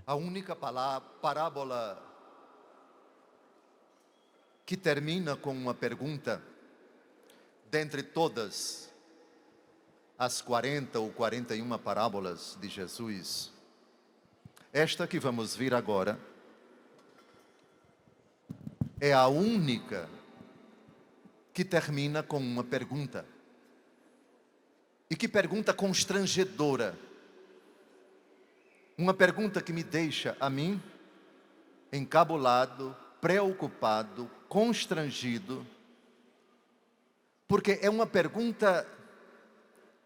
A única parábola que termina com uma pergunta, dentre todas as 40 ou 41 parábolas de Jesus, esta que vamos ver agora é a única que termina com uma pergunta. E que pergunta constrangedora. Uma pergunta que me deixa, a mim, encabulado, preocupado, constrangido, porque é uma pergunta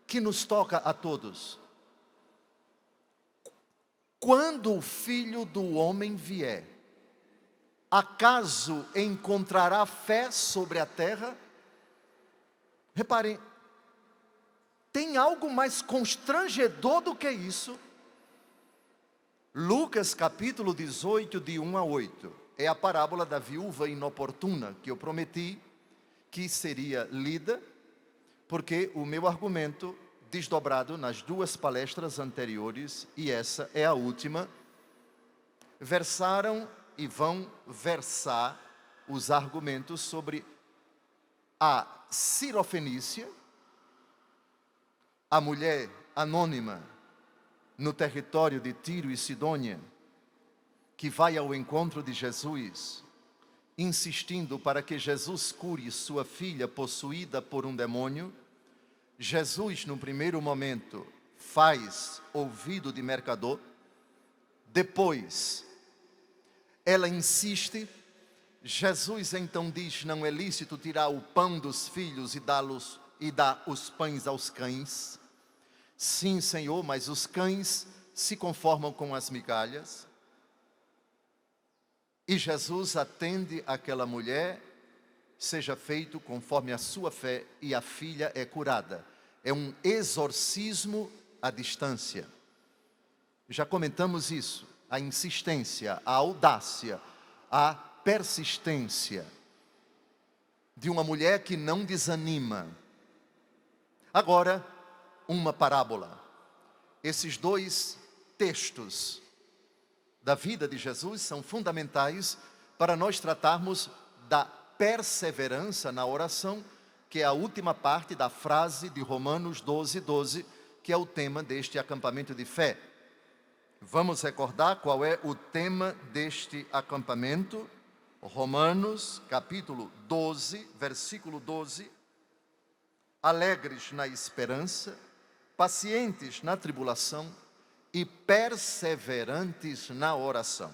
que nos toca a todos. Quando o Filho do Homem vier, acaso encontrará fé sobre a terra? Reparem, tem algo mais constrangedor do que isso? Lucas capítulo 18, de 1 a 8, é a parábola da viúva inoportuna, que eu prometi que seria lida, porque o meu argumento, desdobrado nas duas palestras anteriores, e essa é a última, versaram e vão versar os argumentos sobre a Sirofenícia, a mulher anônima no território de Tiro e Sidônia, que vai ao encontro de Jesus, insistindo para que Jesus cure sua filha possuída por um demônio. Jesus, no primeiro momento, faz ouvido de mercador. Depois, ela insiste. Jesus então diz: não é lícito tirar o pão dos filhos e dar os pães aos cães. Sim, Senhor, mas os cães se conformam com as migalhas. E Jesus atende aquela mulher: seja feito conforme a sua fé, e a filha é curada. É um exorcismo à distância. Já comentamos isso, a insistência, a audácia, a persistência de uma mulher que não desanima. Agora, uma parábola. Esses dois textos da vida de Jesus são fundamentais para nós tratarmos da perseverança na oração, que é a última parte da frase de Romanos 12, 12, que é o tema deste acampamento de fé. Vamos recordar qual é o tema deste acampamento? Romanos, capítulo 12, versículo 12. Alegres na esperança, pacientes na tribulação e perseverantes na oração.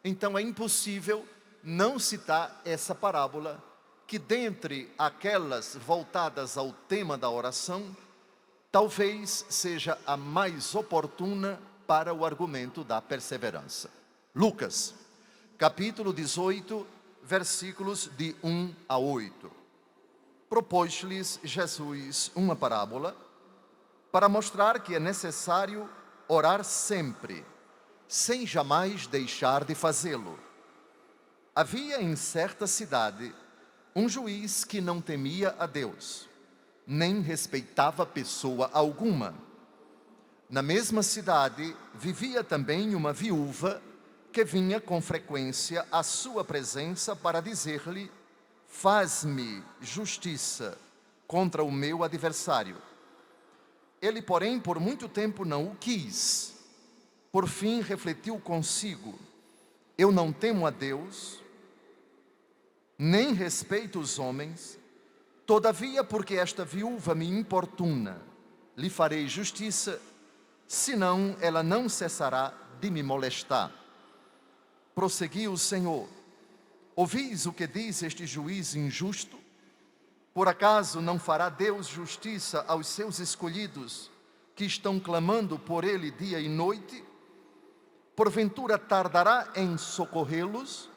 Então é impossível não citar essa parábola, que dentre aquelas voltadas ao tema da oração, talvez seja a mais oportuna para o argumento da perseverança. Lucas, capítulo 18, versículos de 1 a 8. Propôs-lhes Jesus uma parábola para mostrar que é necessário orar sempre, sem jamais deixar de fazê-lo. Havia em certa cidade um juiz que não temia a Deus, nem respeitava pessoa alguma. Na mesma cidade vivia também uma viúva que vinha com frequência à sua presença para dizer-lhe: faz-me justiça contra o meu adversário. Ele, porém, por muito tempo não o quis. Por fim, refletiu consigo: eu não temo a Deus, nem respeito os homens. Todavia, porque esta viúva me importuna, lhe farei justiça, senão ela não cessará de me molestar. Prosseguiu o Senhor: ouvis o que diz este juiz injusto? Por acaso não fará Deus justiça aos seus escolhidos, que estão clamando por Ele dia e noite? Porventura tardará em socorrê-los?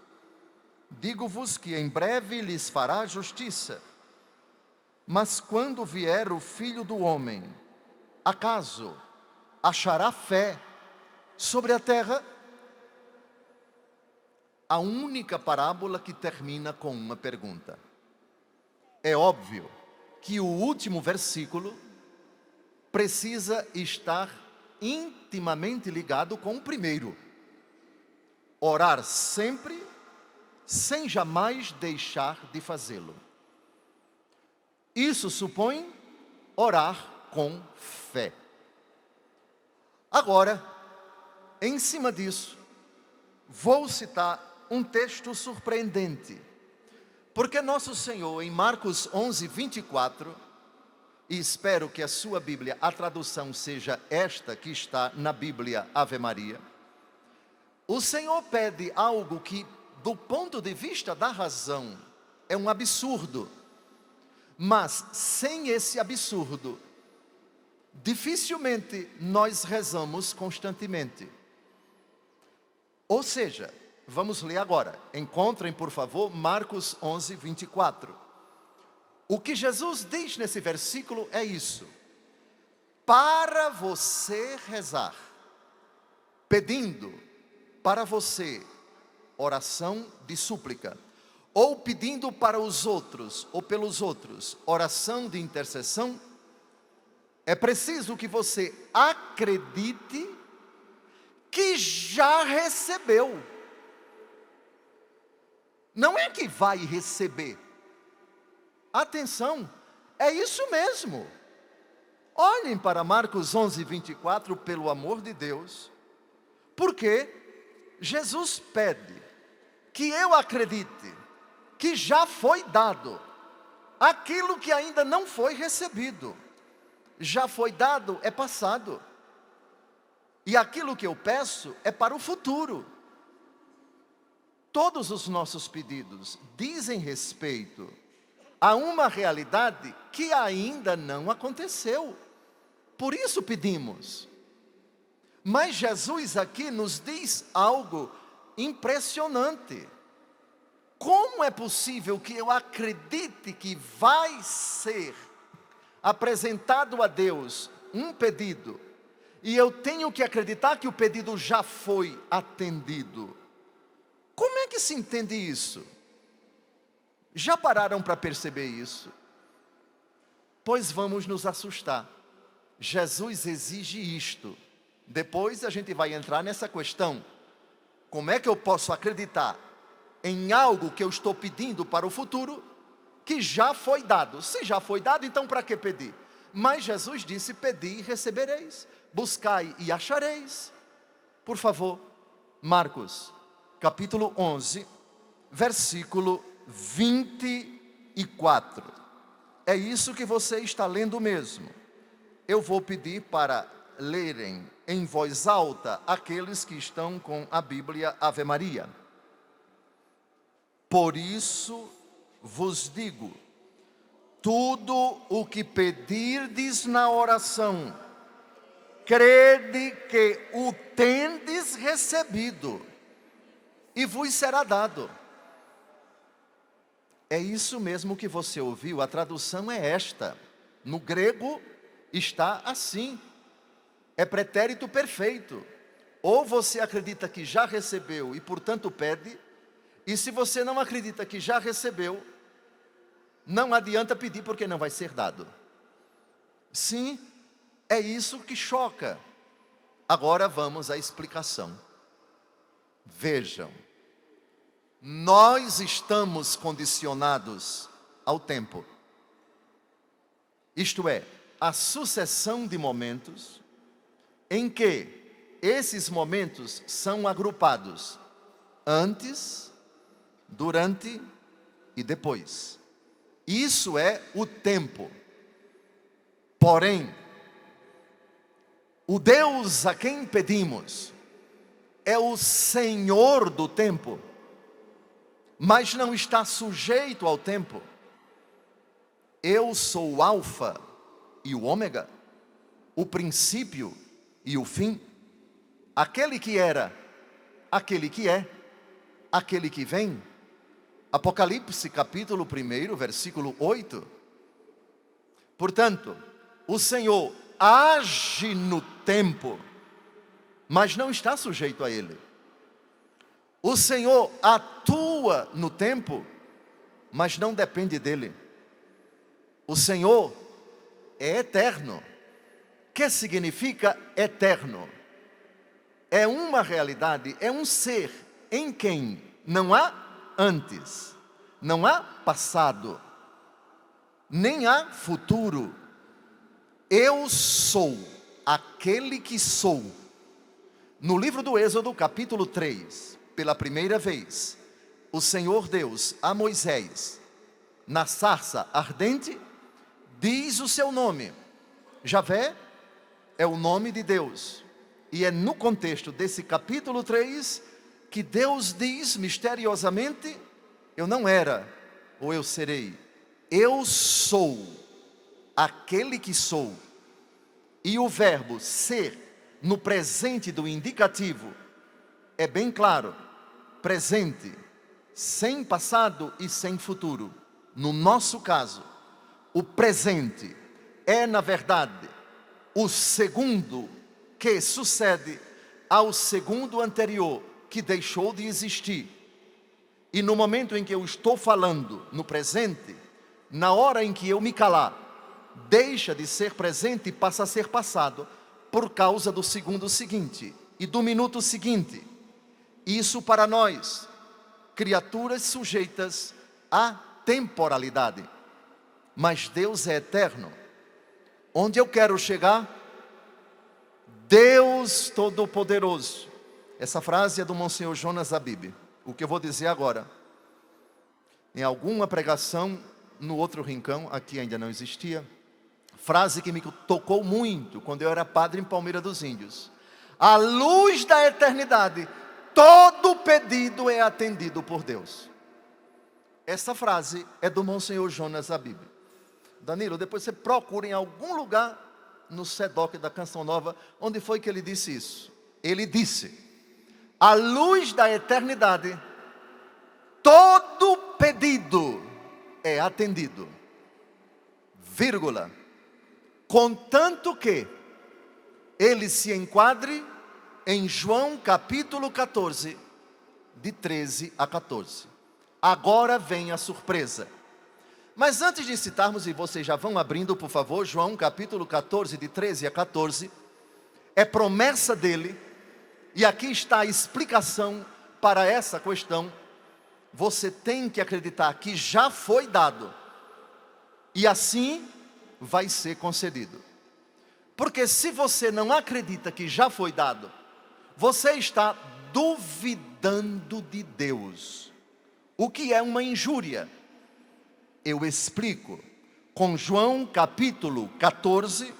Digo-vos que em breve lhes fará justiça. Mas quando vier o Filho do Homem, acaso achará fé sobre a terra? A única parábola que termina com uma pergunta. É óbvio que o último versículo precisa estar intimamente ligado com o primeiro. orar sempre, sem jamais deixar de fazê-lo. Isso supõe orar com fé. Agora, em cima disso, vou citar um texto surpreendente, porque nosso Senhor, em Marcos 11, 24, e espero que a sua Bíblia, a tradução seja esta que está na Bíblia Ave Maria, o Senhor pede algo que, do ponto de vista da razão, é um absurdo, mas sem esse absurdo, dificilmente nós rezamos constantemente. Ou seja, vamos ler agora. Encontrem, por favor, Marcos 11, 24. O que Jesus diz nesse versículo é isso: para você rezar, pedindo para você oração de súplica, ou pedindo para os outros, ou pelos outros, oração de intercessão, é preciso que você acredite que já recebeu. Não é que vai receber. Atenção, é isso mesmo. Olhem para Marcos 11, 24, pelo amor de Deus, porque Jesus pede que eu acredite que já foi dado aquilo que ainda não foi recebido. Já foi dado, é passado. E aquilo que eu peço é para o futuro. Todos os nossos pedidos dizem respeito a uma realidade que ainda não aconteceu. Por isso pedimos. Mas Jesus aqui nos diz algo impressionante. Como é possível que eu acredite que vai ser apresentado a Deus um pedido e eu tenho que acreditar que o pedido já foi atendido? Como é que se entende isso? Já pararam para perceber isso? Pois vamos nos assustar. Jesus exige isto. Depois a gente vai entrar nessa questão. Como é que eu posso acreditar em algo que eu estou pedindo para o futuro, que já foi dado? Se já foi dado, então para que pedir? Mas Jesus disse: pedi e recebereis, buscai e achareis. Por favor, Marcos, capítulo 11, versículo 24. É isso que você está lendo mesmo. Eu vou pedir para lerem em voz alta aqueles que estão com a Bíblia Ave Maria. Por isso vos digo, tudo o que pedirdes na oração, crede que o tendes recebido, e vos será dado. É isso mesmo que você ouviu, a tradução é esta. No grego está assim, é pretérito perfeito. Ou você acredita que já recebeu e portanto pede, e se você não acredita que já recebeu, não adianta pedir porque não vai ser dado. Sim, é isso que choca. Agora vamos à explicação. Vejam, nós estamos condicionados ao tempo. Isto é, a sucessão de momentos em que esses momentos são agrupados antes, durante e depois. Isso é o tempo. Porém, o Deus a quem pedimos é o Senhor do tempo, mas não está sujeito ao tempo. Eu sou o Alfa e o Ômega, o princípio e o fim, aquele que era, aquele que é, aquele que vem. Apocalipse capítulo 1, versículo 8. Portanto, o Senhor age no tempo, mas não está sujeito a ele. O Senhor atua no tempo, mas não depende dele. O Senhor é eterno. Que significa eterno? É uma realidade, é um ser em quem não há antes, não há passado, nem há futuro. Eu sou aquele que sou. No livro do Êxodo, capítulo 3, pela primeira vez, o Senhor Deus a Moisés, na sarça ardente, diz o seu nome. Javé é o nome de Deus. E é no contexto desse capítulo 3 que Deus diz misteriosamente: eu não era, ou eu serei. Eu sou aquele que sou. E o verbo ser, no presente do indicativo, é bem claro: presente, sem passado e sem futuro. No nosso caso, o presente é, na verdade, o segundo que sucede ao segundo anterior, que deixou de existir. E no momento em que eu estou falando no presente, na hora em que eu me calar, deixa de ser presente e passa a ser passado, por causa do segundo seguinte e do minuto seguinte. Isso para nós, criaturas sujeitas à temporalidade. Mas Deus é eterno. Onde eu quero chegar? Deus Todo-Poderoso. Essa frase é do Monsenhor Jonas Abib. O que eu vou dizer agora, em alguma pregação no outro rincão, aqui ainda não existia, frase que me tocou muito quando eu era padre em Palmeira dos Índios: à luz da eternidade, todo pedido é atendido por Deus. Essa frase é do Monsenhor Jonas Abib. Danilo, depois você procura em algum lugar no SEDOC da Canção Nova, onde foi que ele disse isso. Ele disse: à luz da eternidade, todo pedido é atendido, vírgula, contanto que ele se enquadre em João capítulo 14, de 13 a 14. Agora vem a surpresa. Mas antes de citarmos, e vocês já vão abrindo, por favor, João capítulo 14, de 13 a 14, é promessa dele, e aqui está a explicação para essa questão. Você tem que acreditar que já foi dado, e assim vai ser concedido. Porque se você não acredita que já foi dado, você está duvidando de Deus, o que é uma injúria. Eu explico com João capítulo 14,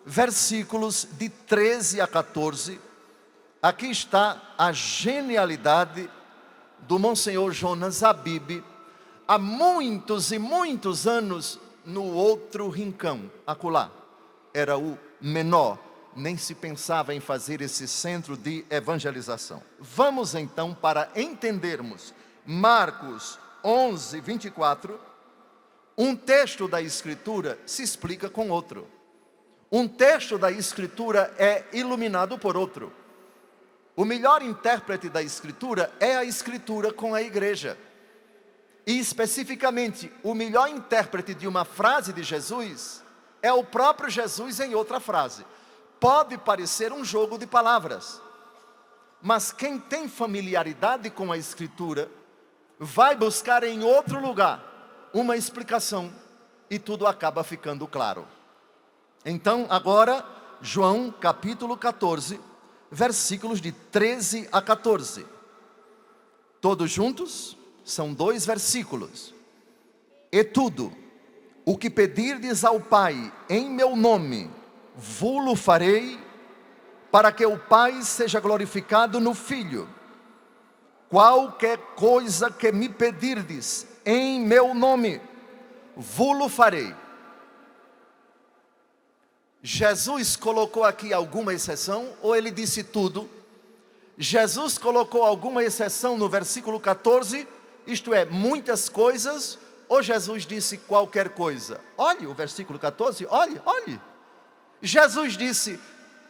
versículos de 13 a 14. Aqui está a genialidade do Monsenhor Jonas Abib, há muitos e muitos anos no outro rincão, acolá. Era o menor, nem se pensava em fazer esse centro de evangelização. Vamos então, para entendermos Marcos 11, 24, um texto da Escritura se explica com outro. Um texto da Escritura é iluminado por outro. O melhor intérprete da Escritura é a Escritura com a igreja. E especificamente, o melhor intérprete de uma frase de Jesus é o próprio Jesus em outra frase. Pode parecer um jogo de palavras, mas quem tem familiaridade com a Escritura vai buscar em outro lugar uma explicação e tudo acaba ficando claro. Então, agora, João capítulo 14, versículos de 13 a 14. Todos juntos? São 2 versículos. E tudo o que pedirdes ao Pai em meu nome, vo-lo farei, para que o Pai seja glorificado no Filho. Qualquer coisa que me pedirdes em meu nome, vo-lo farei. Jesus colocou aqui alguma exceção, ou ele disse tudo? Jesus colocou alguma exceção no versículo 14, isto é, muitas coisas, ou Jesus disse qualquer coisa? Olhe o versículo 14, olhe. Jesus disse: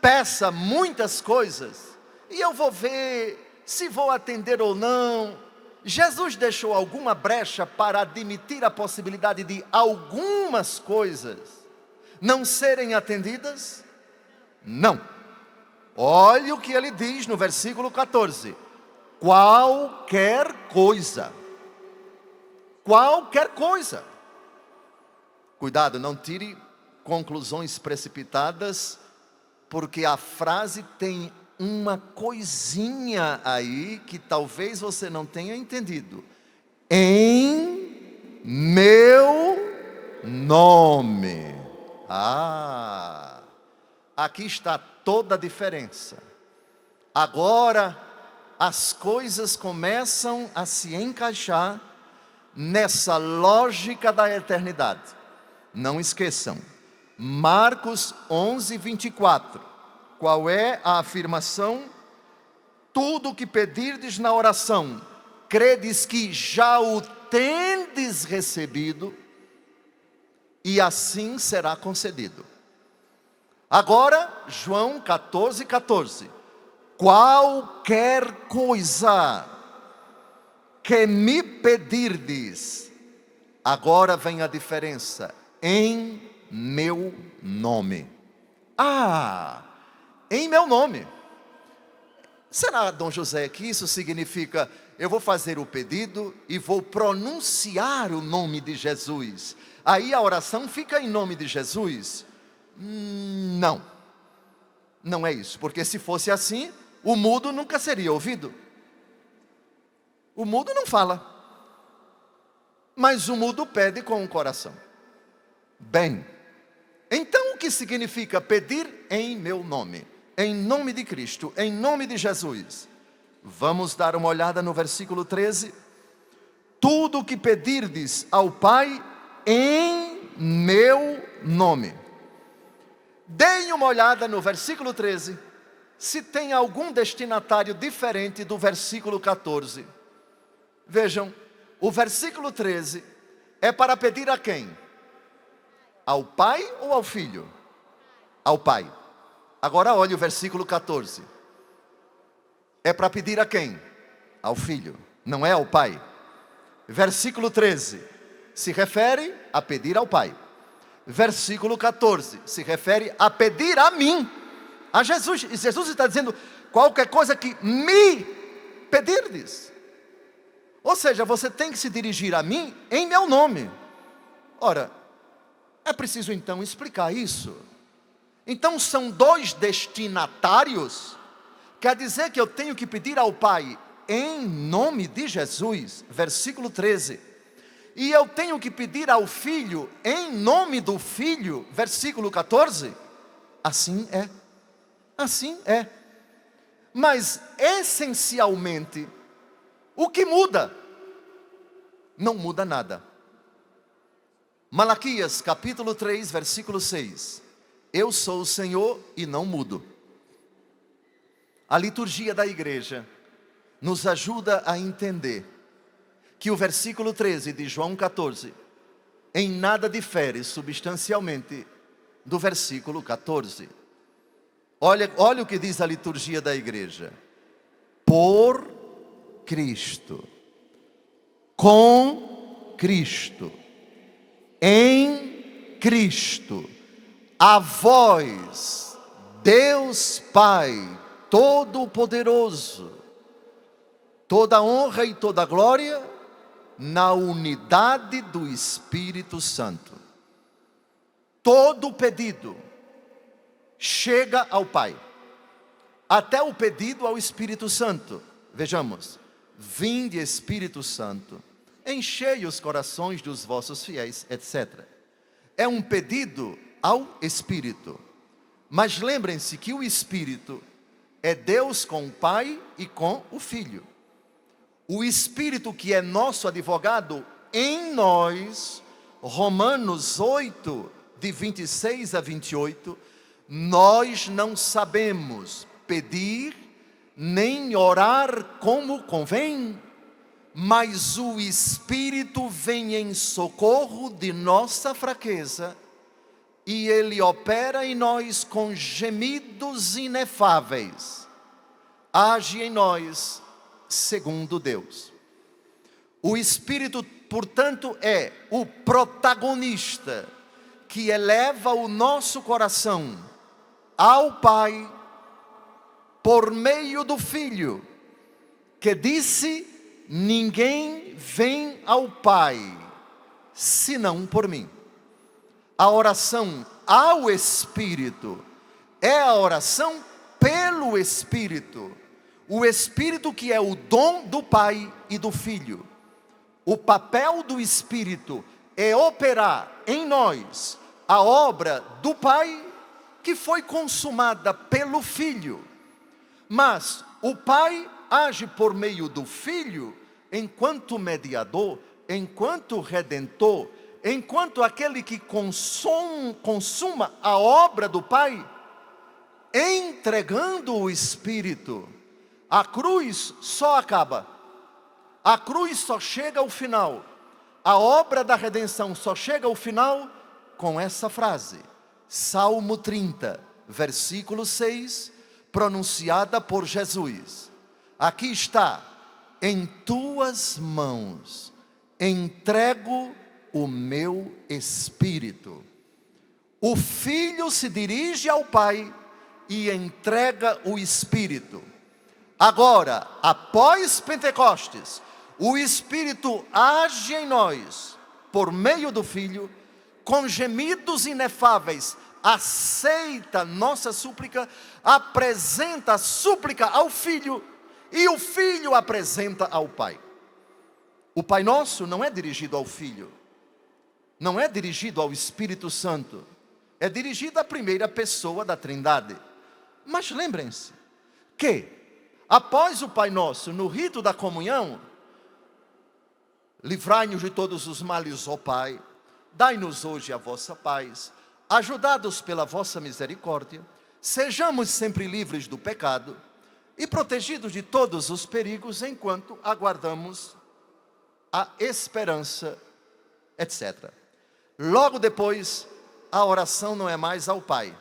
peça muitas coisas, e eu vou ver se vou atender ou não. Jesus deixou alguma brecha para admitir a possibilidade de algumas coisas não serem atendidas? Não. Olhe o que ele diz no versículo 14: qualquer coisa. Qualquer coisa. Cuidado, não tire conclusões precipitadas, porque a frase tem uma coisinha aí que talvez você não tenha entendido. Em meu nome. Aqui está toda a diferença. Agora as coisas começam a se encaixar nessa lógica da eternidade. Não esqueçam, Marcos 11, 24. Qual é a afirmação? Tudo o que pedirdes na oração, credes que já o tendes recebido, e assim será concedido. Agora, João 14, 14. Qualquer coisa que me pedirdes, agora vem a diferença, em meu nome. Em meu nome. Será, Dom José, que isso significa, eu vou fazer o pedido e vou pronunciar o nome de Jesus? Aí a oração fica em nome de Jesus? Não. Não é isso, porque se fosse assim, o mudo nunca seria ouvido. O mudo não fala, mas o mudo pede com o coração. Bem, então o que significa pedir em meu nome? Em nome de Cristo, em nome de Jesus. Vamos dar uma olhada no versículo 13. Tudo o que pedirdes ao Pai em meu nome. Deem uma olhada no versículo 13, se tem algum destinatário diferente do versículo 14. Vejam, o versículo 13 é para pedir a quem? Ao Pai ou ao Filho? Ao Pai. Agora olhe o versículo 14. É para pedir a quem? Ao Filho, não é ao Pai. Versículo 13 se refere a pedir ao Pai. Versículo 14 se refere a pedir a mim, a Jesus. E Jesus está dizendo, qualquer coisa que me pedirdes. Ou seja, você tem que se dirigir a mim em meu nome. Ora, é preciso então explicar isso. Então são dois destinatários. Quer dizer que eu tenho que pedir ao Pai em nome de Jesus, versículo 13. E eu tenho que pedir ao Filho em nome do Filho, versículo 14. Assim é. Assim é. Mas essencialmente, o que muda? Não muda nada. Malaquias capítulo 3, versículo 6. Eu sou o Senhor e não mudo. A liturgia da igreja nos ajuda a entender que o versículo 13 de João 14 em nada difere substancialmente do versículo 14. Olha o que diz a liturgia da igreja. Por Cristo, com Cristo, em Cristo, a vós, Deus Pai Todo-Poderoso, toda honra e toda glória na unidade do Espírito Santo. Todo pedido chega ao Pai, até o pedido ao Espírito Santo. Vejamos, vinde Espírito Santo, enchei os corações dos vossos fiéis, etc. É um pedido ao Espírito. Mas lembrem-se que o Espírito é Deus com o Pai e com o Filho. O Espírito que é nosso advogado em nós, Romanos 8, de 26 a 28, nós não sabemos pedir nem orar como convém, mas o Espírito vem em socorro de nossa fraqueza, e Ele opera em nós com gemidos inefáveis, age em nós segundo Deus. O Espírito, portanto, é o protagonista que eleva o nosso coração ao Pai por meio do Filho, que disse: ninguém vem ao Pai, senão por mim. A oração ao Espírito é a oração pelo Espírito. O Espírito que é o dom do Pai e do Filho. O papel do Espírito é operar em nós a obra do Pai que foi consumada pelo Filho. Mas o Pai age por meio do Filho enquanto mediador, enquanto redentor, enquanto aquele que consuma a obra do Pai, entregando o Espírito. A cruz só acaba, a cruz só chega ao final, a obra da redenção só chega ao final com essa frase, Salmo 30, versículo 6, pronunciada por Jesus. Aqui está: em tuas mãos entrego o meu espírito. O Filho se dirige ao Pai e entrega o Espírito. Agora, após Pentecostes, o Espírito age em nós, por meio do Filho, com gemidos inefáveis, aceita nossa súplica, apresenta a súplica ao Filho, e o Filho apresenta ao Pai. O Pai Nosso não é dirigido ao Filho, não é dirigido ao Espírito Santo, é dirigido à primeira pessoa da Trindade. Mas lembrem-se que, após o Pai Nosso, no rito da comunhão, livrai-nos de todos os males, ó Pai, dai-nos hoje a vossa paz, ajudados pela vossa misericórdia, sejamos sempre livres do pecado e protegidos de todos os perigos enquanto aguardamos a esperança, etc. Logo depois, a oração não é mais ao Pai.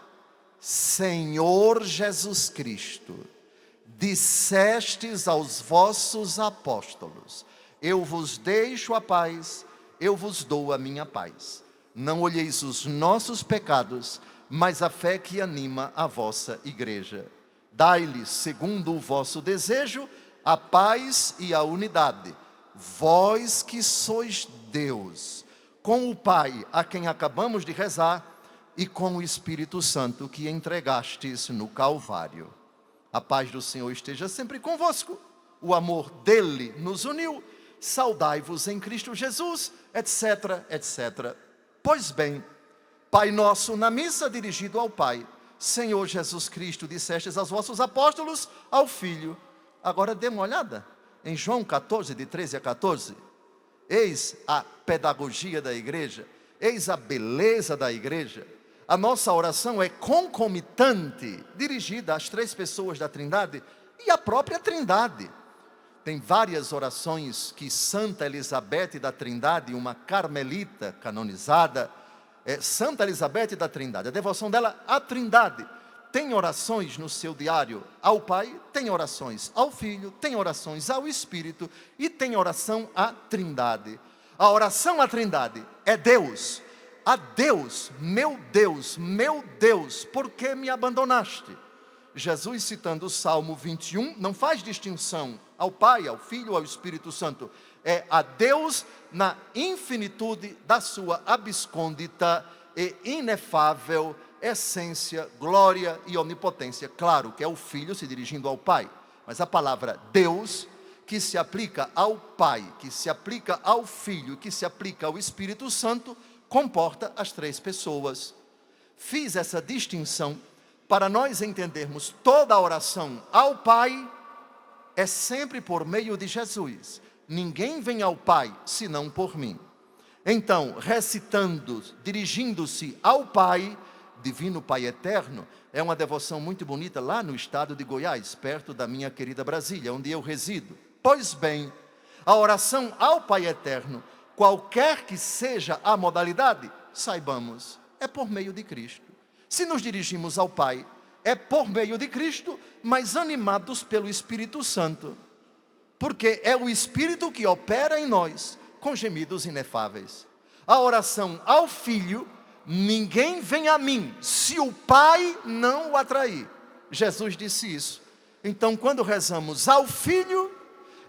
Senhor Jesus Cristo, dissestes aos vossos apóstolos: eu vos deixo a paz, eu vos dou a minha paz. Não olheis os nossos pecados, mas a fé que anima a vossa igreja. Dai-lhes, segundo o vosso desejo, a paz e a unidade. Vós que sois Deus, com o Pai, a quem acabamos de rezar, e com o Espírito Santo que entregastes no Calvário. A paz do Senhor esteja sempre convosco. O amor dele nos uniu. Saudai-vos em Cristo Jesus, etc, etc. Pois bem, Pai Nosso na missa dirigido ao Pai. Senhor Jesus Cristo, dissestes aos vossos apóstolos, ao Filho. Agora dê uma olhada em João 14, de 13 a 14. Eis a pedagogia da igreja, eis a beleza da igreja. A nossa oração é concomitante, dirigida às três pessoas da Trindade e à própria Trindade. Tem várias orações que Santa Elizabeth da Trindade, uma carmelita canonizada, Santa Elizabeth da Trindade, a devoção dela à Trindade, tem orações no seu diário ao Pai, tem orações ao Filho, tem orações ao Espírito e tem oração à Trindade. A oração à Trindade é Deus. A Deus, meu Deus, por que me abandonaste? Jesus, citando o Salmo 21, não faz distinção ao Pai, ao Filho, ao Espírito Santo. É a Deus na infinitude da sua abscôndita e inefável essência, glória e onipotência. Claro que é o Filho se dirigindo ao Pai, mas a palavra Deus, que se aplica ao Pai, que se aplica ao Filho, que se aplica ao Espírito Santo, comporta as três pessoas. Fiz essa distinção para nós entendermos toda a oração ao Pai é sempre por meio de Jesus. Ninguém vem ao Pai senão por mim. Então, recitando, dirigindo-se ao Pai, Divino Pai Eterno, é uma devoção muito bonita lá no estado de Goiás, perto da minha querida Brasília, onde eu resido. Pois bem, a oração ao Pai Eterno, qualquer que seja a modalidade, saibamos, é por meio de Cristo. Se nos dirigimos ao Pai, é por meio de Cristo, mas animados pelo Espírito Santo. Porque é o Espírito que opera em nós, com gemidos inefáveis. A oração ao Filho, ninguém vem a mim, se o Pai não o atrair. Jesus disse isso. Então, quando rezamos ao Filho,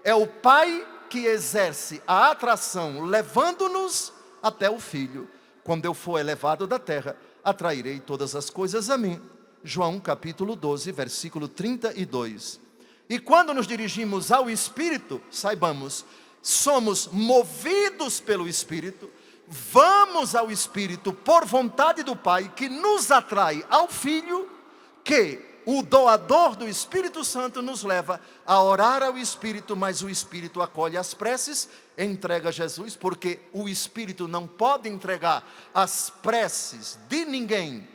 É o Pai que exerce a atração, levando-nos até o Filho. Quando eu for elevado da terra, atrairei todas as coisas a mim. João capítulo 12, versículo 32. E quando nos dirigimos ao Espírito, saibamos, somos movidos pelo Espírito, vamos ao Espírito por vontade do Pai, que nos atrai ao Filho, que o doador do Espírito Santo nos leva a orar ao Espírito, mas o Espírito acolhe as preces, entrega a Jesus, porque o Espírito não pode entregar as preces de ninguém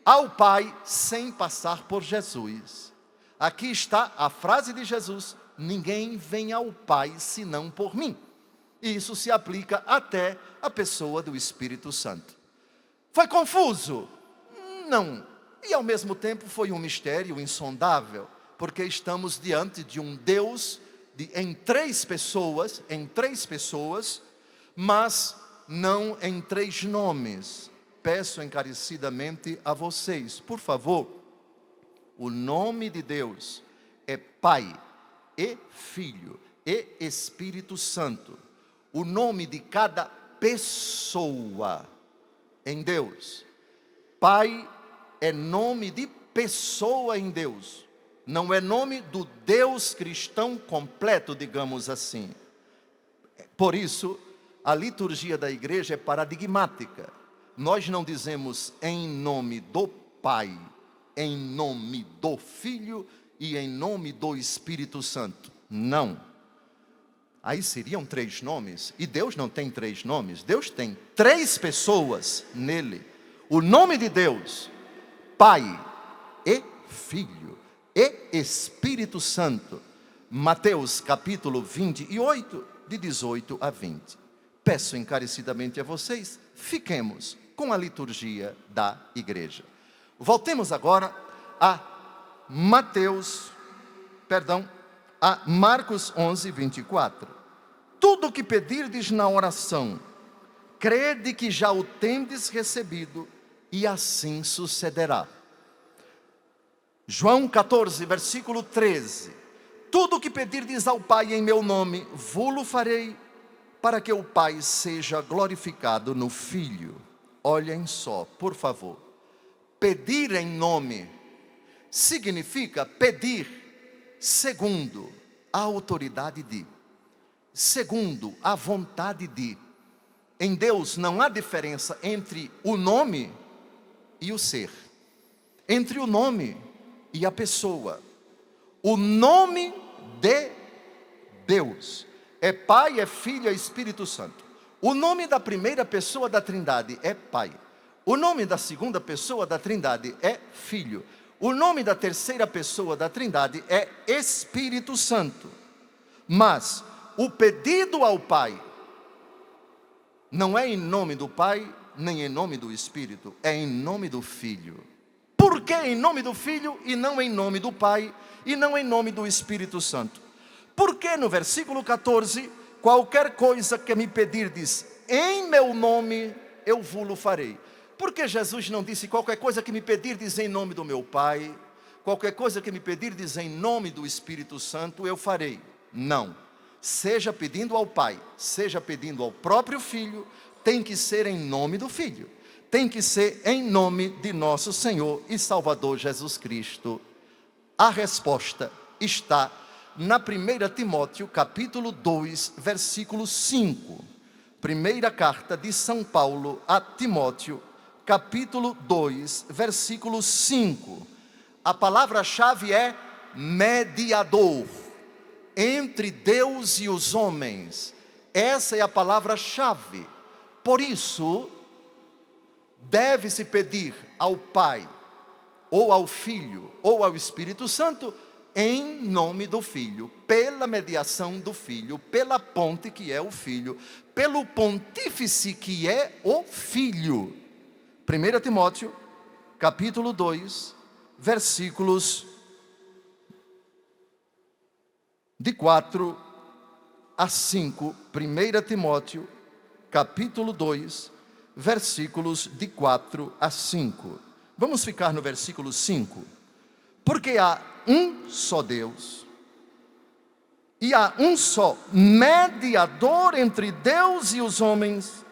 ao Pai sem passar por Jesus. Aqui está a frase de Jesus: ninguém vem ao Pai senão por mim. E isso se aplica até à pessoa do Espírito Santo. Foi confuso? Não. E ao mesmo tempo foi um mistério insondável, porque estamos diante de um Deus em três pessoas, mas não em três nomes. Peço encarecidamente a vocês, por favor, o nome de Deus é Pai e Filho e Espírito Santo. O nome de cada pessoa em Deus. Pai é nome de pessoa em Deus. Não é nome do Deus cristão completo, digamos assim. Por isso, a liturgia da igreja é paradigmática. Nós não dizemos em nome do Pai, em nome do Filho e em nome do Espírito Santo. Não. Aí seriam três nomes, e Deus não tem três nomes. Deus tem três pessoas nele. O nome de Deus, Pai e Filho e Espírito Santo. Mateus capítulo 28, de 18 a 20. Peço encarecidamente a vocês, fiquemos com a liturgia da igreja. Voltemos agora a Marcos 11, 24. Tudo o que pedirdes na oração, crede que já o tendes recebido, e assim sucederá. João 14, versículo 13. Tudo o que pedirdes ao Pai em meu nome, vô-lo farei, para que o Pai seja glorificado no Filho. Olhem só, por favor. Pedir em nome significa pedir segundo a autoridade de, segundo a vontade de. Em Deus não há diferença entre o nome e o ser, entre o nome e a pessoa. O nome de Deus é Pai, é Filho, é Espírito Santo. O nome da primeira pessoa da Trindade é Pai. O nome da segunda pessoa da Trindade é Filho. O nome da terceira pessoa da Trindade é Espírito Santo. Mas o pedido ao Pai não é em nome do Pai, nem em nome do Espírito, é em nome do Filho. Por que em nome do Filho e não em nome do Pai e não em nome do Espírito Santo? Porque no versículo 14, qualquer coisa que me pedirdes em meu nome, eu vou-lo farei. Porque Jesus não disse qualquer coisa que me pedirdes em nome do meu Pai, qualquer coisa que me pedirdes em nome do Espírito Santo, eu farei. Não. Seja pedindo ao Pai, seja pedindo ao próprio Filho, tem que ser em nome do Filho. Tem que ser em nome de nosso Senhor e Salvador Jesus Cristo. A resposta está na 1 Timóteo capítulo 2, versículo 5. Primeira carta de São Paulo a Timóteo, capítulo 2, versículo 5. A palavra-chave é mediador entre Deus e os homens. Essa é a palavra-chave. Por isso, deve-se pedir ao Pai, ou ao Filho, ou ao Espírito Santo, em nome do Filho, pela mediação do Filho, pela ponte que é o Filho, pelo pontífice que é o Filho. 1 Timóteo, capítulo 2, versículos de 4 a 5. 1 Timóteo, capítulo 2, versículos de 4 a 5. Vamos ficar no versículo 5. Porque há um só Deus E há um só mediador entre Deus e os homens,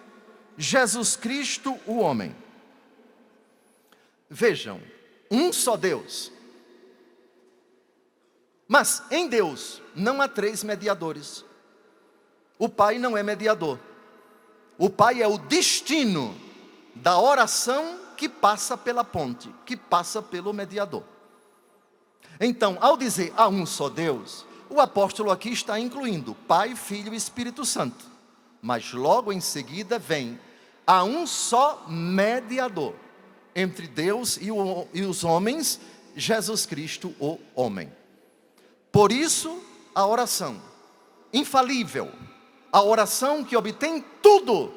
Jesus Cristo, o homem. Vejam, um só Deus. Mas em Deus não há três mediadores. O Pai não é mediador. O Pai é o destino da oração que passa pela ponte, que passa pelo mediador. Então, ao dizer há um só Deus, o apóstolo aqui está incluindo Pai, Filho e Espírito Santo. Mas logo em seguida vem, há um só mediador entre Deus e os homens, Jesus Cristo, o homem. Por isso, a oração infalível, a oração que obtém tudo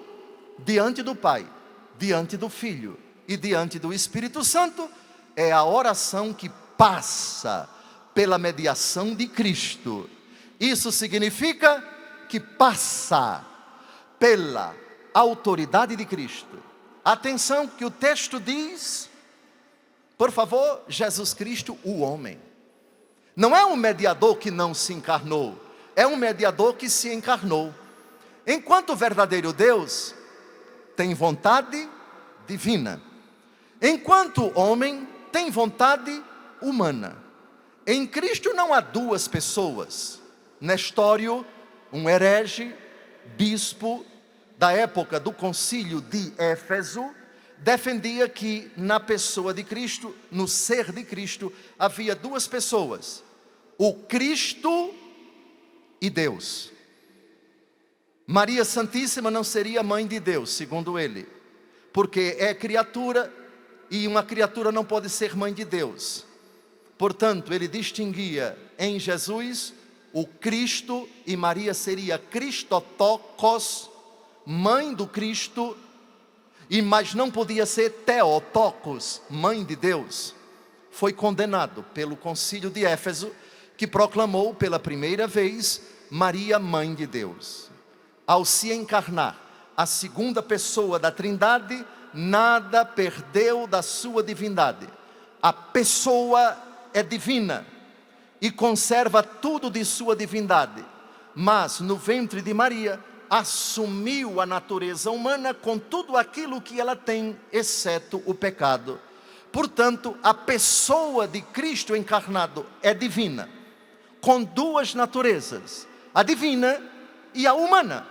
diante do Pai, diante do Filho e diante do Espírito Santo, é a oração que passa pela mediação de Cristo. Isso significa que passa pela autoridade de Cristo. Atenção que o texto diz, por favor, Jesus Cristo, o homem. Não é um mediador que não se encarnou, é um mediador que se encarnou. Enquanto o verdadeiro Deus tem vontade divina, enquanto homem tem vontade humana. Em Cristo não há duas pessoas. Nestório, um herege, bispo da época do concílio de Éfeso, defendia que na pessoa de Cristo, no ser de Cristo, havia duas pessoas: o Cristo e Deus. Maria Santíssima não seria mãe de Deus, segundo ele, porque é criatura e uma criatura não pode ser mãe de Deus. Portanto, ele distinguia em Jesus o Cristo, e Maria seria Christotokos, mãe do Cristo, mas não podia ser Theotokos, mãe de Deus. Foi condenado pelo concílio de Éfeso, que proclamou pela primeira vez Maria, mãe de Deus. Ao se encarnar, a segunda pessoa da Trindade nada perdeu da sua divindade. A pessoa é divina e conserva tudo de sua divindade, mas no ventre de Maria assumiu a natureza humana com tudo aquilo que ela tem, exceto o pecado. Portanto, a pessoa de Cristo encarnado é divina, com duas naturezas, a divina e a humana.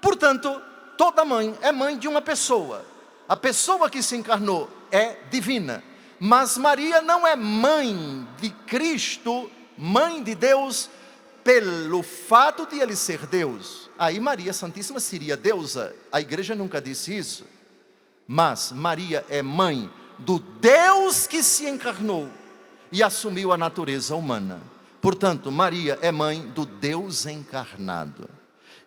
Portanto, toda mãe é mãe de uma pessoa. A pessoa que se encarnou é divina. Mas Maria não é mãe de Cristo, mãe de Deus, pelo fato de ele ser Deus. Aí Maria Santíssima seria deusa. A igreja nunca disse isso. Mas Maria é mãe do Deus que se encarnou e assumiu a natureza humana. Portanto, Maria é mãe do Deus encarnado.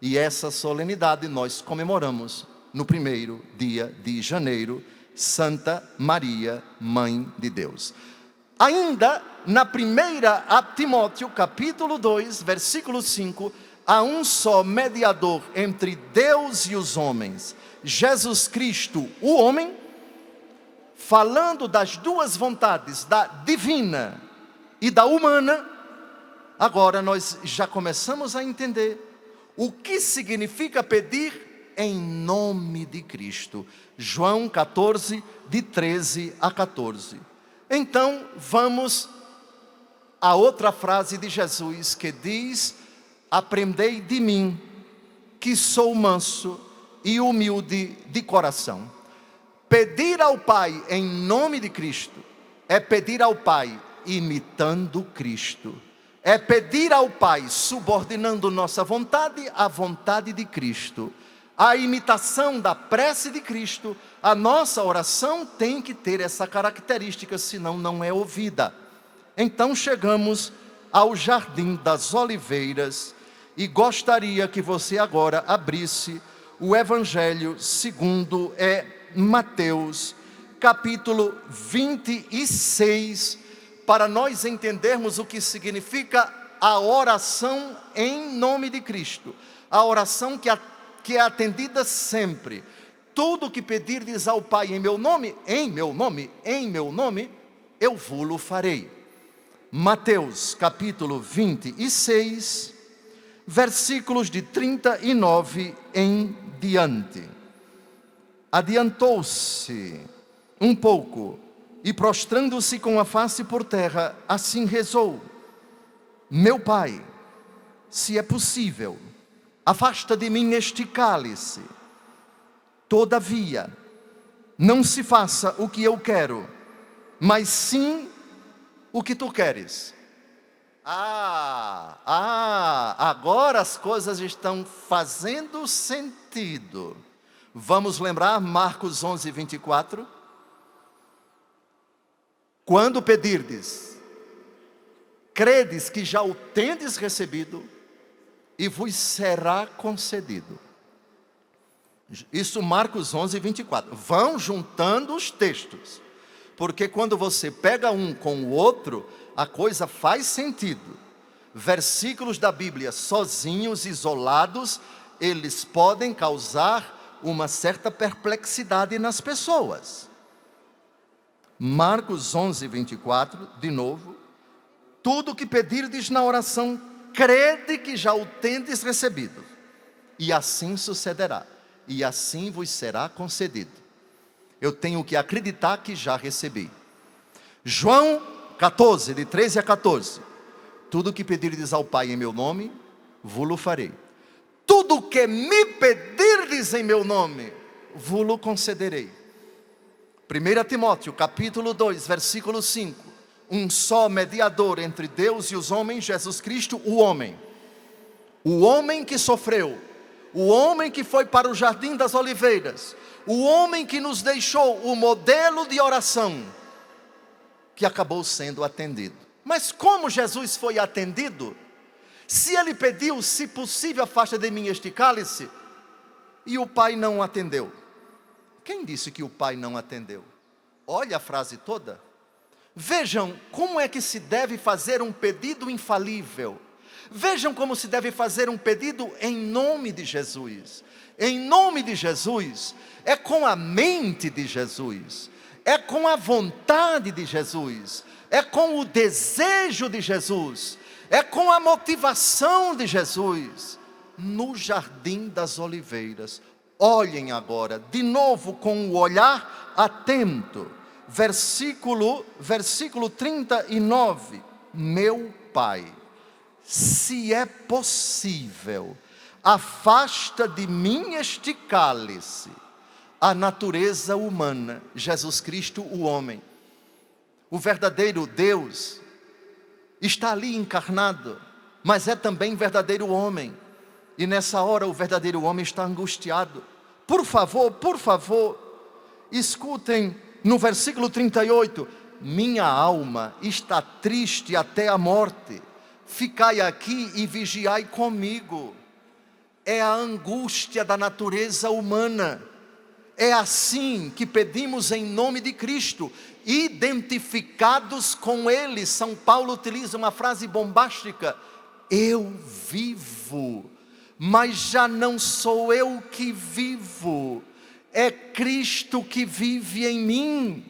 E essa solenidade nós comemoramos no primeiro dia de janeiro, Santa Maria, Mãe de Deus. Ainda na primeira a Timóteo, capítulo 2, versículo 5, há um só mediador entre Deus e os homens, Jesus Cristo, o homem, falando das duas vontades, da divina e da humana. Agora nós já começamos a entender o que significa pedir em nome de Cristo. João 14, de 13 a 14. Então, vamos a outra frase de Jesus que diz: aprendei de mim, que sou manso e humilde de coração. Pedir ao Pai em nome de Cristo é pedir ao Pai imitando Cristo. É pedir ao Pai subordinando nossa vontade à vontade de Cristo. A imitação da prece de Cristo, a nossa oração tem que ter essa característica, senão não é ouvida. Então chegamos ao Jardim das Oliveiras e gostaria que você agora abrisse o Evangelho segundo Mateus, capítulo 26, para nós entendermos o que significa a oração em nome de Cristo. A oração que é atendida sempre. Tudo que pedirdes ao Pai em meu nome, eu vou-lo farei. Mateus capítulo 26, versículos de 39 em diante. Adiantou-se um pouco e, prostrando-se com a face por terra, assim rezou: meu Pai, se é possível, afasta de mim este cálice. Todavia, não se faça o que eu quero, mas sim o que tu queres. Agora as coisas estão fazendo sentido. Vamos lembrar Marcos 11, 24? Quando pedirdes, credes que já o tendes recebido, e vos será concedido. Isso Marcos 11, 24. Vão juntando os textos, porque quando você pega um com o outro, a coisa faz sentido. Versículos da Bíblia sozinhos, isolados, eles podem causar uma certa perplexidade nas pessoas. Marcos 11, 24, de novo: tudo que pedirdes na oração, crede que já o tendes recebido, e assim sucederá, e assim vos será concedido. Eu tenho que acreditar que já recebi. João 14, de 13 a 14: tudo que pedirdes ao Pai em meu nome, vo-lo farei. Tudo que me pedirdes em meu nome, vo-lo concederei. 1 Timóteo, capítulo 2, versículo 5: um só mediador entre Deus e os homens, Jesus Cristo, o homem que sofreu, o homem que foi para o Jardim das Oliveiras, o homem que nos deixou o modelo de oração, que acabou sendo atendido. Mas como Jesus foi atendido? Se ele pediu, se possível, afasta de mim este cálice, e o Pai não atendeu. Quem disse que o Pai não atendeu? Olha a frase toda. Vejam como é que se deve fazer um pedido infalível. Vejam como se deve fazer um pedido em nome de Jesus. Em nome de Jesus, é com a mente de Jesus, é com a vontade de Jesus, é com o desejo de Jesus, é com a motivação de Jesus, no Jardim das Oliveiras. Olhem agora, de novo, com o olhar atento, versículo 39, meu Pai, se é possível, afasta de mim este cálice. A natureza humana, Jesus Cristo, o homem, o verdadeiro Deus, está ali encarnado, mas é também verdadeiro homem. E nessa hora o verdadeiro homem está angustiado. Por favor, escutem no versículo 38, minha alma está triste até a morte, ficai aqui e vigiai comigo. É a angústia da natureza humana. É assim que pedimos em nome de Cristo, identificados com Ele. São Paulo utiliza uma frase bombástica: eu vivo, mas já não sou eu que vivo, é Cristo que vive em mim.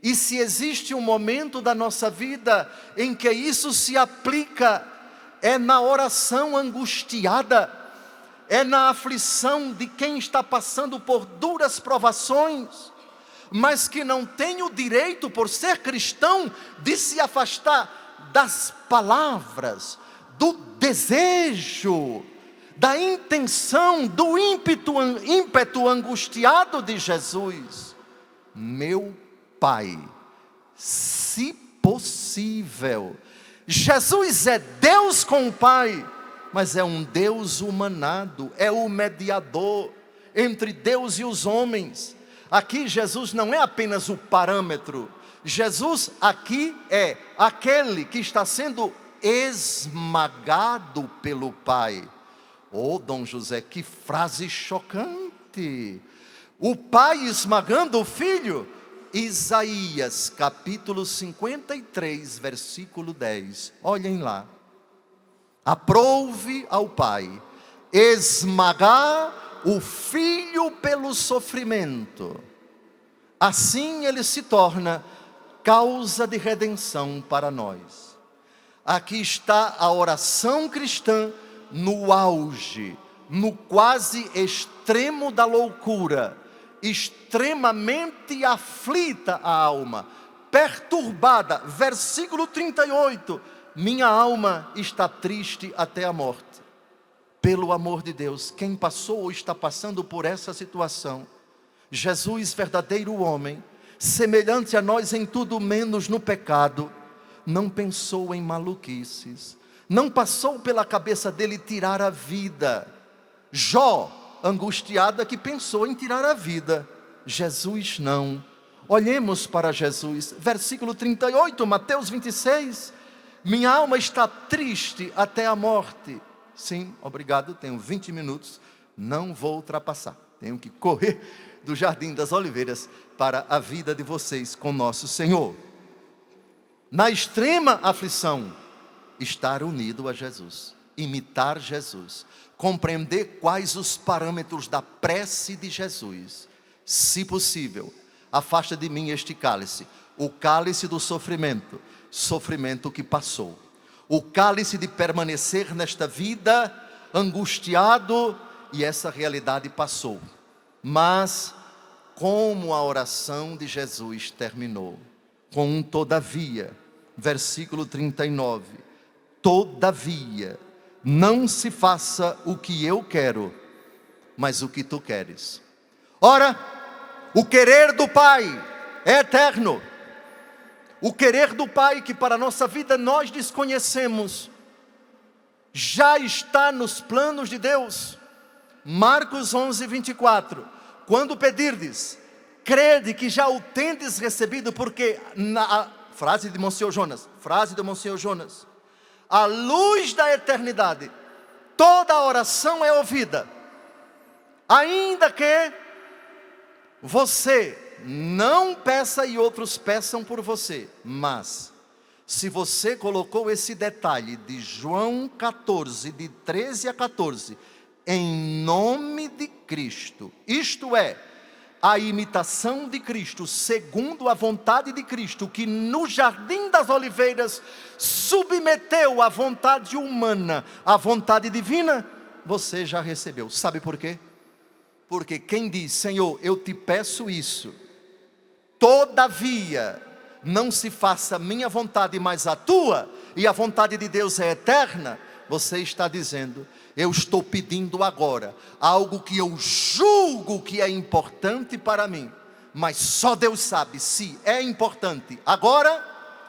E se existe um momento da nossa vida em que isso se aplica, é na oração angustiada, é na aflição de quem está passando por duras provações, mas que não tem o direito, por ser cristão, de se afastar das palavras, do desejo, da intenção, do ímpeto angustiado de Jesus. Meu Pai, se possível. Jesus é Deus com o Pai, mas é um Deus humanado, é o mediador entre Deus e os homens. Aqui Jesus não é apenas o parâmetro, Jesus aqui é aquele que está sendo esmagado pelo Pai. Oh, Dom José, que frase chocante! O Pai esmagando o Filho. Isaías capítulo 53, versículo 10, olhem lá. Aprouve ao Pai esmagar o Filho pelo sofrimento, assim ele se torna causa de redenção para nós. Aqui está a oração cristã no auge, no quase extremo da loucura, extremamente aflita a alma, perturbada. Versículo 38, minha alma está triste até a morte. Pelo amor de Deus, quem passou ou está passando por essa situação, Jesus, verdadeiro homem, semelhante a nós em tudo menos no pecado, não pensou em maluquices, não passou pela cabeça dele tirar a vida. Jó, angustiada, que pensou em tirar a vida. Jesus não. Olhemos para Jesus. Versículo 38, Mateus 26. Minha alma está triste até a morte. Sim, obrigado, tenho 20 minutos. Não vou ultrapassar. Tenho que correr do Jardim das Oliveiras para a vida de vocês com nosso Senhor. Na extrema aflição, estar unido a Jesus, imitar Jesus, compreender quais os parâmetros da prece de Jesus. Se possível, afasta de mim este cálice, o cálice do sofrimento, sofrimento que passou, o cálice de permanecer nesta vida angustiado, e essa realidade passou. Mas como a oração de Jesus terminou? Com um todavia. Versículo 39. Todavia, não se faça o que eu quero, mas o que tu queres. Ora, o querer do Pai é eterno. O querer do Pai, que para a nossa vida nós desconhecemos, já está nos planos de Deus. Marcos 11, 24. Quando pedirdes, crede que já o tendes recebido, porque frase de Monsenhor Jonas, à luz da eternidade, toda oração é ouvida, ainda que você não peça e outros peçam por você. Mas, se você colocou esse detalhe de João 14, de 13 a 14, em nome de Cristo, isto é, a imitação de Cristo, segundo a vontade de Cristo, que no Jardim das Oliveiras submeteu a vontade humana à vontade divina, você já recebeu. Sabe por quê? Porque quem diz, Senhor, eu te peço isso, todavia, não se faça a minha vontade, mas a tua, e a vontade de Deus é eterna, você está dizendo, eu estou pedindo agora algo que eu julgo que é importante para mim, mas só Deus sabe se é importante agora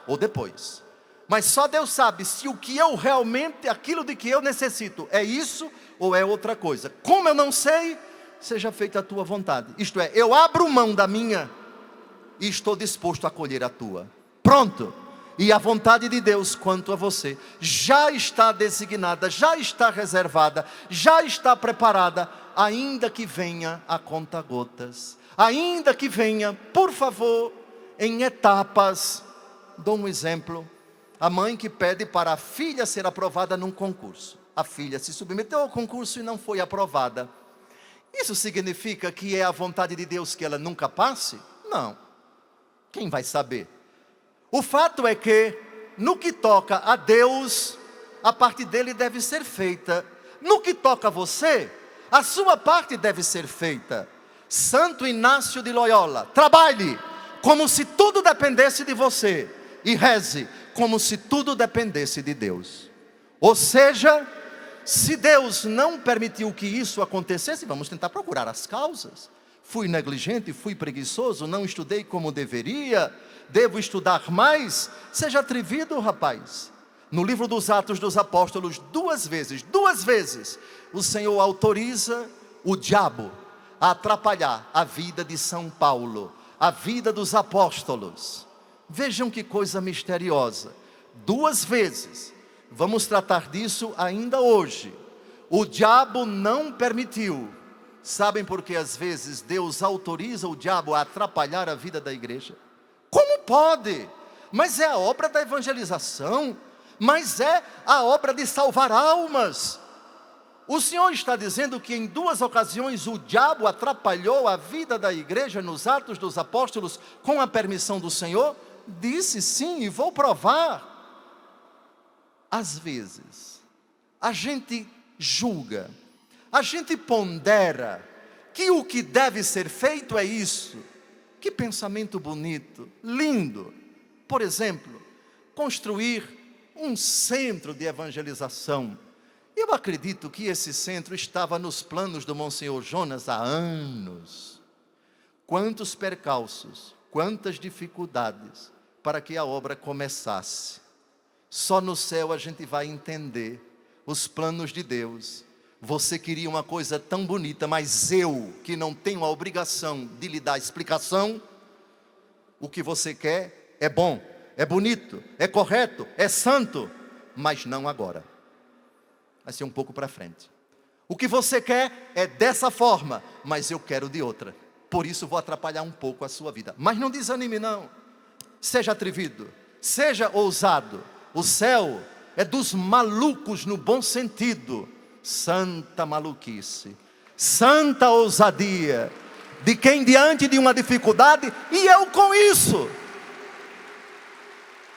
ou depois. Mas só Deus sabe se o que eu realmente, aquilo de que eu necessito, é isso ou é outra coisa. Como eu não sei, seja feita a tua vontade. Isto é, eu abro mão da minha e estou disposto a acolher a tua. Pronto. E a vontade de Deus quanto a você já está designada, já está reservada, já está preparada, ainda que venha a conta-gotas, ainda que venha, por favor, em etapas. Dou um exemplo: a mãe que pede para a filha ser aprovada num concurso. A filha se submeteu ao concurso e não foi aprovada. Isso significa que é a vontade de Deus que ela nunca passe? Não. Quem vai saber? O fato é que, no que toca a Deus, a parte dele deve ser feita. No que toca a você, a sua parte deve ser feita. Santo Inácio de Loyola: trabalhe como se tudo dependesse de você, e reze como se tudo dependesse de Deus. Ou seja, se Deus não permitiu que isso acontecesse, vamos tentar procurar as causas. Fui negligente, fui preguiçoso, não estudei como deveria, devo estudar mais. Seja atrevido, rapaz. No livro dos Atos dos Apóstolos, duas vezes, o Senhor autoriza o diabo a atrapalhar a vida de São Paulo, a vida dos apóstolos. Vejam que coisa misteriosa. 2 vezes, vamos tratar disso ainda hoje. O diabo não permitiu. Sabem por que às vezes Deus autoriza o diabo a atrapalhar a vida da igreja? Como pode? Mas é a obra da evangelização, mas é a obra de salvar almas. O Senhor está dizendo que em 2 ocasiões o diabo atrapalhou a vida da igreja nos Atos dos Apóstolos com a permissão do Senhor? Disse sim, e vou provar. Às vezes, a gente julga, a gente pondera que o que deve ser feito é isso. Que pensamento bonito, lindo. Por exemplo, construir um centro de evangelização. Eu acredito que esse centro estava nos planos do Monsenhor Jonas há anos. Quantos percalços, quantas dificuldades para que a obra começasse. Só no céu a gente vai entender os planos de Deus. Você queria uma coisa tão bonita, mas eu, que não tenho a obrigação de lhe dar explicação, o que você quer é bom, é bonito, é correto, é santo, mas não agora. Vai ser um pouco para frente. O que você quer é dessa forma, mas eu quero de outra. Por isso vou atrapalhar um pouco a sua vida. Mas não desanime não. Seja atrevido, seja ousado. O céu é dos malucos no bom sentido. Santa maluquice, santa ousadia, de quem diante de uma dificuldade, e eu com isso.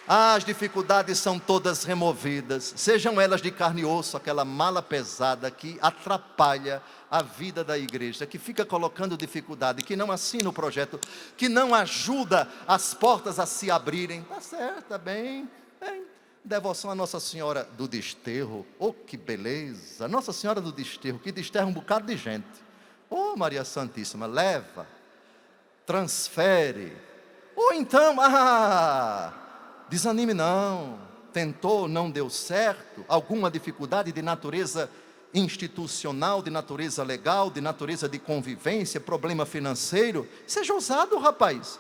As dificuldades são todas removidas, sejam elas de carne e osso, aquela mala pesada que atrapalha a vida da igreja, que fica colocando dificuldade, que não assina o projeto, que não ajuda as portas a se abrirem. Está certo, está bem. Devoção a Nossa Senhora do Desterro. Oh, que beleza! Nossa Senhora do Desterro, que desterra um bocado de gente. Oh, Maria Santíssima, leva, transfere. Ou então, desanime não. Tentou, não deu certo. Alguma dificuldade de natureza institucional, de natureza legal, de natureza de convivência, problema financeiro. Seja ousado, rapaz.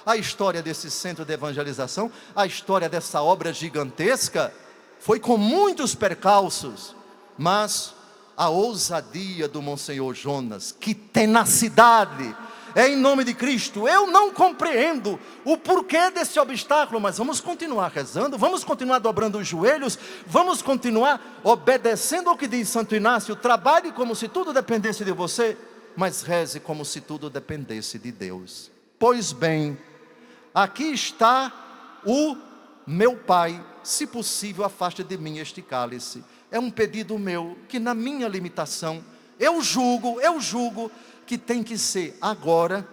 A história desse centro de evangelização, a história dessa obra gigantesca, foi com muitos percalços, mas a ousadia do Monsenhor Jonas, que tenacidade, é em nome de Cristo. Eu não compreendo o porquê desse obstáculo, mas vamos continuar rezando, vamos continuar dobrando os joelhos, vamos continuar obedecendo ao que diz Santo Inácio. Trabalhe como se tudo dependesse de você, mas reze como se tudo dependesse de Deus. Pois bem, aqui está o meu Pai, se possível afaste de mim este cálice. É um pedido meu, que na minha limitação, eu julgo que tem que ser agora,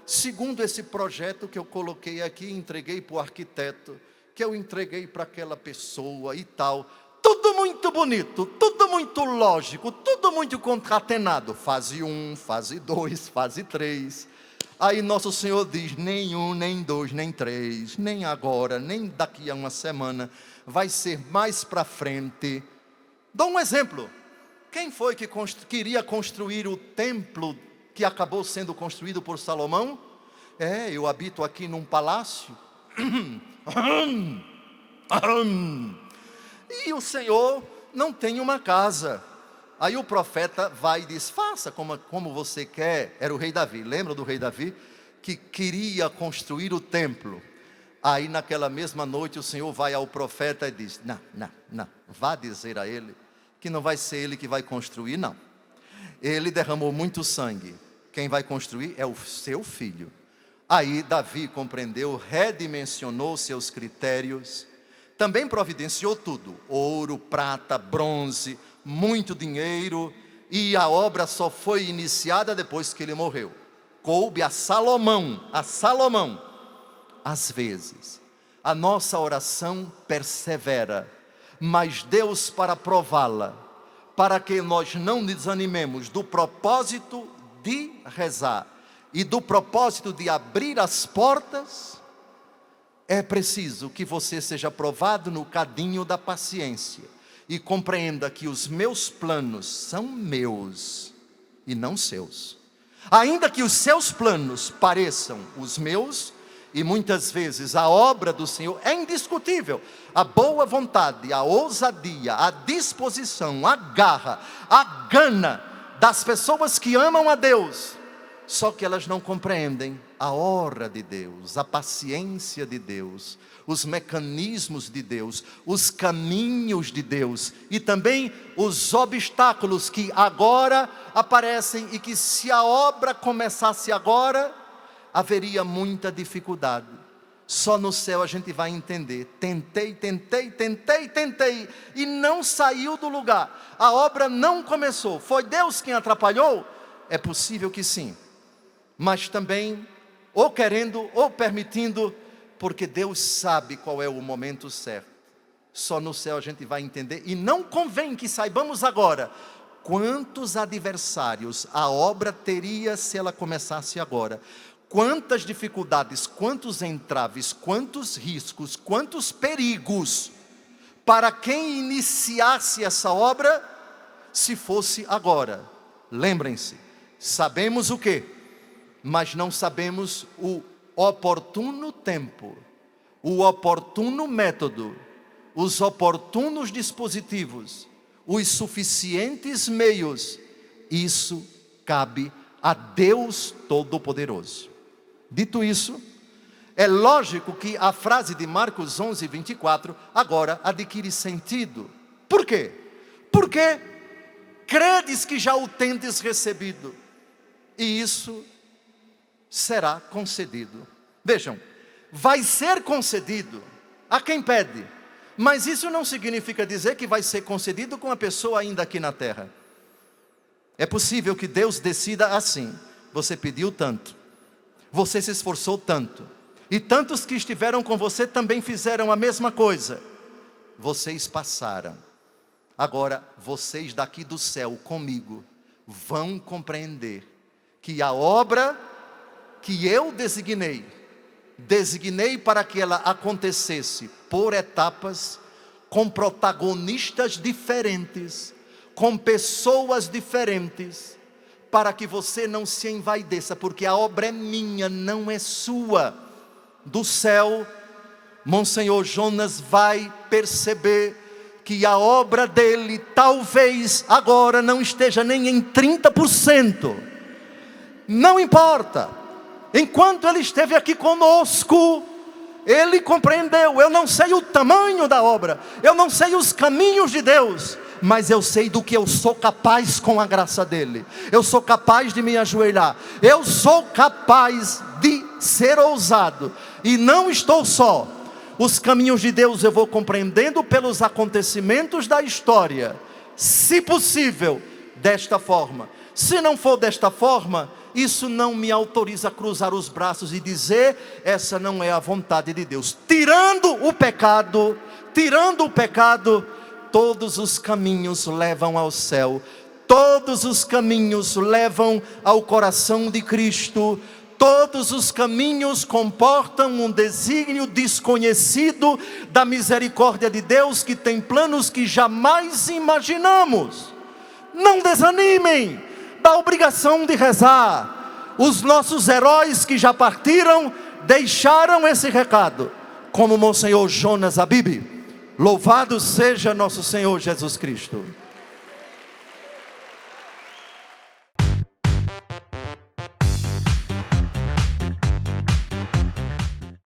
segundo esse projeto que eu coloquei aqui, entreguei para o arquiteto, que eu entreguei para aquela pessoa e tal. Tudo muito bonito, tudo muito lógico, tudo muito concatenado. Fase 1, fase 2, fase 3... Aí Nosso Senhor diz, nem 1, nem 2, nem 3, nem agora, nem daqui a uma semana, vai ser mais para frente. Dou um exemplo. Quem foi que queria construir o templo que acabou sendo construído por Salomão? Eu habito aqui num palácio. E o Senhor não tem uma casa. Aí o profeta vai e diz, faça como você quer. Era o rei Davi, lembra do rei Davi? Que queria construir o templo. Aí naquela mesma noite o Senhor vai ao profeta e diz, não, vá dizer a ele, que não vai ser ele que vai construir, não. Ele derramou muito sangue, quem vai construir é o seu filho. Aí Davi compreendeu, redimensionou seus critérios, também providenciou tudo, ouro, prata, bronze, muito dinheiro, e a obra só foi iniciada depois que ele morreu. Coube a Salomão. Às vezes, a nossa oração persevera, mas Deus, para prová-la, para que nós não desanimemos do propósito de rezar e do propósito de abrir as portas, é preciso que você seja provado no cadinho da paciência e compreenda que os meus planos são meus e não seus. Ainda que os seus planos pareçam os meus, e muitas vezes a obra do Senhor é indiscutível. A boa vontade, a ousadia, a disposição, a garra, a gana das pessoas que amam a Deus, só que elas não compreendem a hora de Deus, a paciência de Deus, os mecanismos de Deus, os caminhos de Deus e também os obstáculos que agora aparecem e que, se a obra começasse agora, haveria muita dificuldade. Só no céu a gente vai entender. Tentei, e não saiu do lugar. A obra não começou. Foi Deus quem atrapalhou? É possível que sim. Mas também, ou querendo, ou permitindo, porque Deus sabe qual é o momento certo. Só no céu a gente vai entender. E não convém que saibamos agora quantos adversários a obra teria se ela começasse agora. Quantas dificuldades, quantos entraves, quantos riscos, quantos perigos para quem iniciasse essa obra, se fosse agora. Lembrem-se, sabemos o quê? Mas não sabemos o oportuno tempo, o oportuno método, os oportunos dispositivos, os suficientes meios. Isso cabe a Deus Todo-Poderoso. Dito isso, é lógico que a frase de Marcos 11, 24, agora adquire sentido. Por quê? Porque credes que já o tendes recebido, e isso será concedido. Vejam, vai ser concedido a quem pede, mas isso não significa dizer que vai ser concedido com a pessoa ainda aqui na terra. É possível que Deus decida assim: você pediu tanto, você se esforçou tanto, e tantos que estiveram com você também fizeram a mesma coisa. Vocês passaram. Agora, vocês daqui do céu comigo vão compreender que a obra que eu designei para que ela acontecesse por etapas, com protagonistas diferentes, com pessoas diferentes, para que você não se envaideça, porque a obra é minha, não é sua. Do céu, Monsenhor Jonas vai perceber que a obra dele talvez agora não esteja nem em 30%. Não importa. Enquanto ele esteve aqui conosco, ele compreendeu. Eu não sei o tamanho da obra, eu não sei os caminhos de Deus, mas eu sei do que eu sou capaz com a graça dele. Eu sou capaz de me ajoelhar, eu sou capaz de ser ousado, e não estou só. Os caminhos de Deus eu vou compreendendo pelos acontecimentos da história, se possível, desta forma. Se não for desta forma, isso não me autoriza a cruzar os braços e dizer: essa não é a vontade de Deus. Tirando o pecado, todos os caminhos levam ao céu, todos os caminhos levam ao coração de Cristo, todos os caminhos comportam um desígnio desconhecido da misericórdia de Deus, que tem planos que jamais imaginamos. Não desanimem da obrigação de rezar. Os nossos heróis que já partiram deixaram esse recado, como Monsenhor Jonas Abib. Louvado seja nosso Senhor Jesus Cristo.